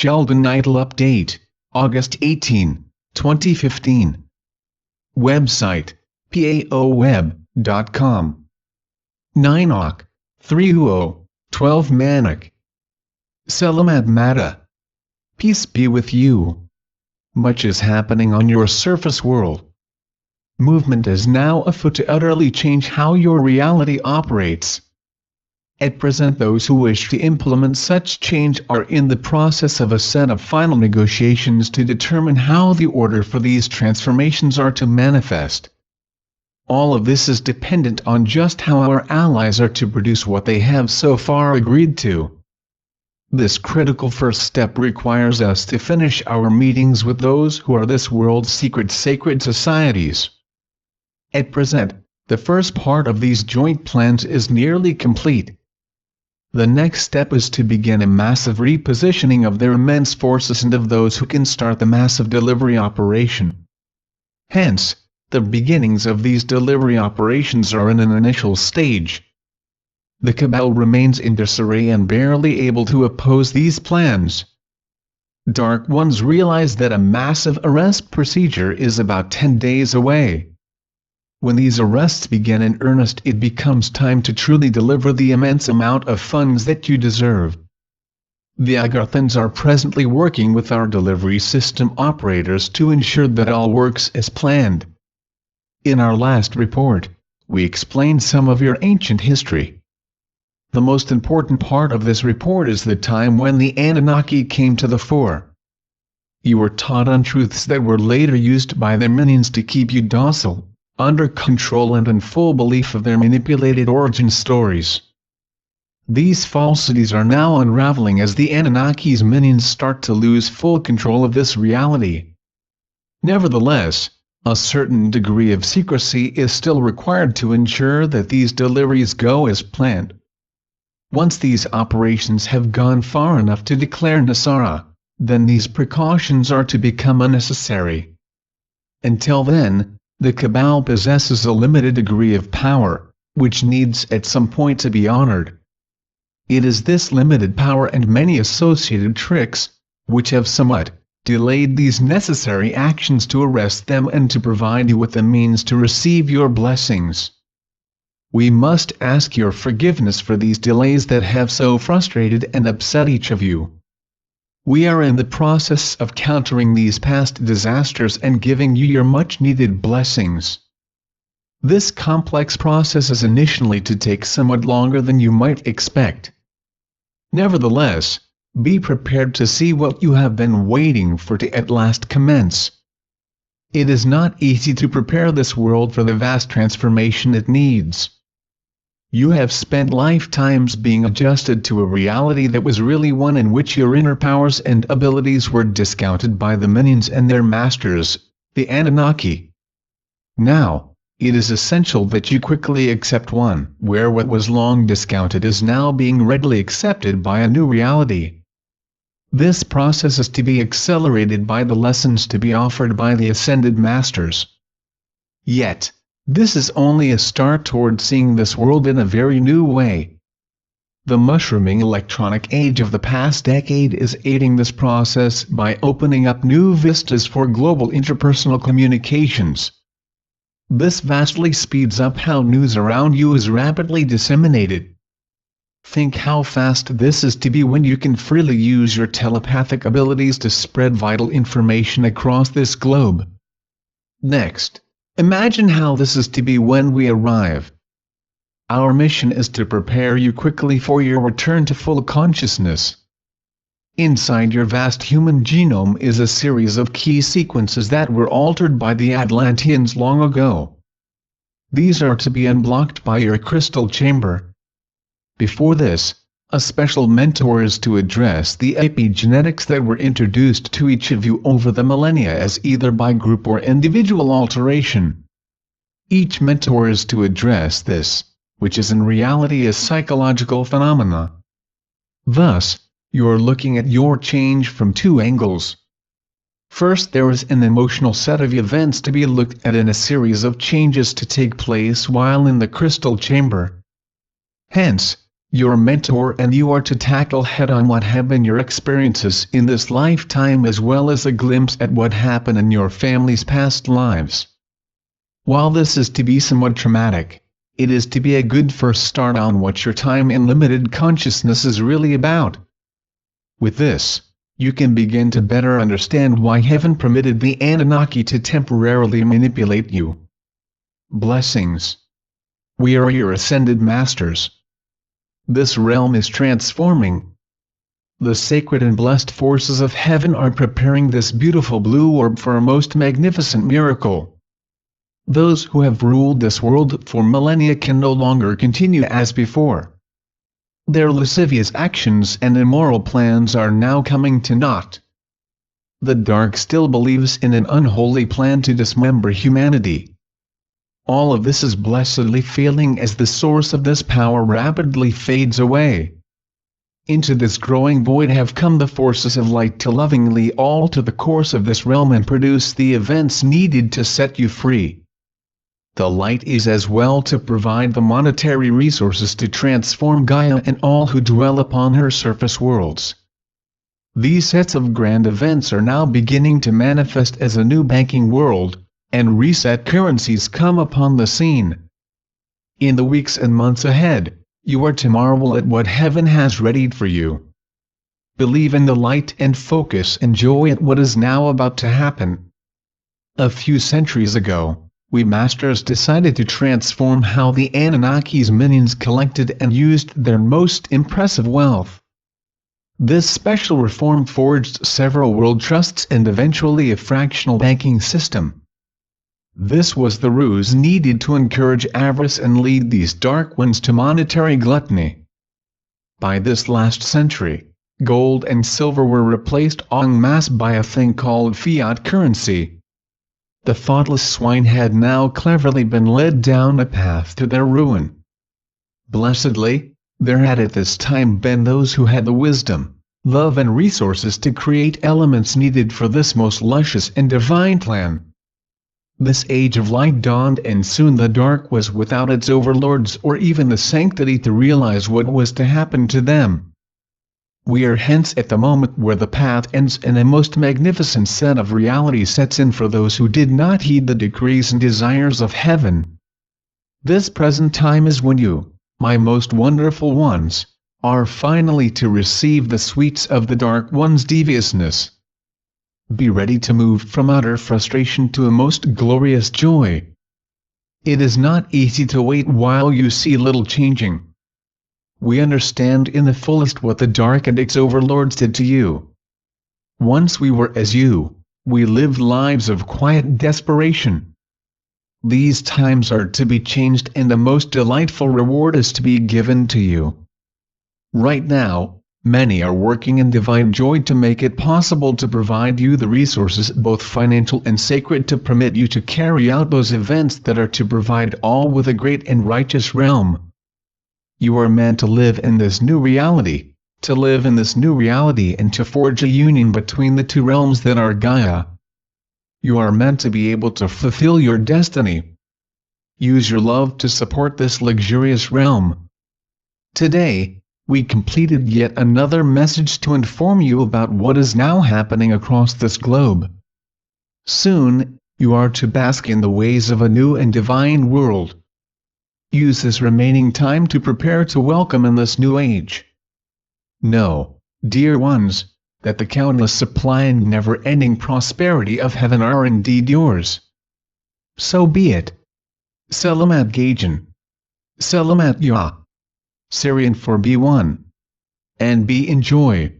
Sheldan Nidle Update, August 18, 2015. Website, paoweb.com. 9 Oc. 3 12 Manak. Selamat Mata. Peace be with you. Much is happening on your surface world. Movement is now afoot to utterly change how your reality operates. At present, those who wish to implement such change are in the process of a set of final negotiations to determine how the order for these transformations are to manifest. All of this is dependent on just how our allies are to produce what they have so far agreed to. This critical first step requires us to finish our meetings with those who are this world's secret sacred societies. At present, the first part of these joint plans is nearly complete. The next step is to begin a massive repositioning of their immense forces and of those who can start the massive delivery operation. Hence, the beginnings of these delivery operations are in an initial stage. The cabal remains in disarray and barely able to oppose these plans. Dark Ones realize that a massive arrest procedure is about 10 days away. When these arrests begin in earnest, it becomes time to truly deliver the immense amount of funds that you deserve. The Agarthans are presently working with our delivery system operators to ensure that all works as planned. In our last report, we explained some of your ancient history. The most important part of this report is the time when the Anunnaki came to the fore. You were taught untruths that were later used by their minions to keep you docile, under control and in full belief of their manipulated origin stories. These falsities are now unraveling as the Anunnaki's minions start to lose full control of this reality. Nevertheless, a certain degree of secrecy is still required to ensure that these deliveries go as planned. Once these operations have gone far enough to declare Nasara, then these precautions are to become unnecessary. Until then, the Cabal possesses a limited degree of power, which needs at some point to be honored. It is this limited power and many associated tricks, which have somewhat delayed these necessary actions to arrest them and to provide you with the means to receive your blessings. We must ask your forgiveness for these delays that have so frustrated and upset each of you. We are in the process of countering these past disasters and giving you your much-needed blessings. This complex process is initially to take somewhat longer than you might expect. Nevertheless, be prepared to see what you have been waiting for to at last commence. It is not easy to prepare this world for the vast transformation it needs. You have spent lifetimes being adjusted to a reality that was really one in which your inner powers and abilities were discounted by the minions and their masters, the Anunnaki. Now, it is essential that you quickly accept one where what was long discounted is now being readily accepted by a new reality. This process is to be accelerated by the lessons to be offered by the Ascended Masters. Yet, this is only a start toward seeing this world in a very new way. The mushrooming electronic age of the past decade is aiding this process by opening up new vistas for global interpersonal communications. This vastly speeds up how news around you is rapidly disseminated. Think how fast this is to be when you can freely use your telepathic abilities to spread vital information across this globe. Next, imagine how this is to be when we arrive. Our mission is to prepare you quickly for your return to full consciousness. Inside your vast human genome is a series of key sequences that were altered by the Atlanteans long ago. These are to be unblocked by your crystal chamber. Before this, a special mentor is to address the epigenetics that were introduced to each of you over the millennia as either by group or individual alteration. Each mentor is to address this, which is in reality a psychological phenomena. Thus, you're looking at your change from two angles. First, there is an emotional set of events to be looked at and a series of changes to take place while in the crystal chamber. Hence, your mentor, and you are to tackle head-on what have been your experiences in this lifetime as well as a glimpse at what happened in your family's past lives. While this is to be somewhat traumatic, it is to be a good first start on what your time in limited consciousness is really about. With this, you can begin to better understand why heaven permitted the Anunnaki to temporarily manipulate you. Blessings. We are your ascended masters. This realm is transforming. The sacred and blessed forces of heaven are preparing this beautiful blue orb for a most magnificent miracle. Those who have ruled this world for millennia can no longer continue as before. Their lascivious actions and immoral plans are now coming to naught. The dark still believes in an unholy plan to dismember humanity. All of this is blessedly failing as the source of this power rapidly fades away. Into this growing void have come the forces of light to lovingly alter the course of this realm and produce the events needed to set you free. The light is as well to provide the monetary resources to transform Gaia and all who dwell upon her surface worlds. These sets of grand events are now beginning to manifest as a new banking world, and reset currencies come upon the scene. In the weeks and months ahead, you are to marvel at what heaven has readied for you. Believe in the light and focus and joy at what is now about to happen. A few centuries ago, we masters decided to transform how the Anunnaki's minions collected and used their most impressive wealth. This special reform forged several world trusts and eventually a fractional banking system. This was the ruse needed to encourage avarice and lead these dark ones to monetary gluttony. By this last century, gold and silver were replaced en masse by a thing called fiat currency. The thoughtless swine had now cleverly been led down a path to their ruin. Blessedly, there had at this time been those who had the wisdom, love and resources to create elements needed for this most luscious and divine plan. This age of light dawned and soon the dark was without its overlords or even the sanctity to realize what was to happen to them. We are hence at the moment where the path ends and a most magnificent set of reality sets in for those who did not heed the decrees and desires of heaven. This present time is when you, my most wonderful ones, are finally to receive the sweets of the Dark One's deviousness. Be ready to move from utter frustration to a most glorious joy. It is not easy to wait while you see little changing. We understand in the fullest what the dark and its overlords did to you. Once we were as you, we lived lives of quiet desperation. These times are to be changed and the most delightful reward is to be given to you. Right now, many are working in divine joy to make it possible to provide you the resources both financial and sacred to permit you to carry out those events that are to provide all with a great and righteous realm. You are meant to live in this new reality, and to forge a union between the two realms that are Gaia. You are meant to be able to fulfill your destiny. Use your love to support this luxurious realm. Today, we completed yet another message to inform you about what is now happening across this globe. Soon, you are to bask in the ways of a new and divine world. Use this remaining time to prepare to welcome in this new age. Know, dear ones, that the countless supply and never-ending prosperity of heaven are indeed yours. So be it. Selamat Gajan. Selamat Ya. Syrian for be one. And be in joy.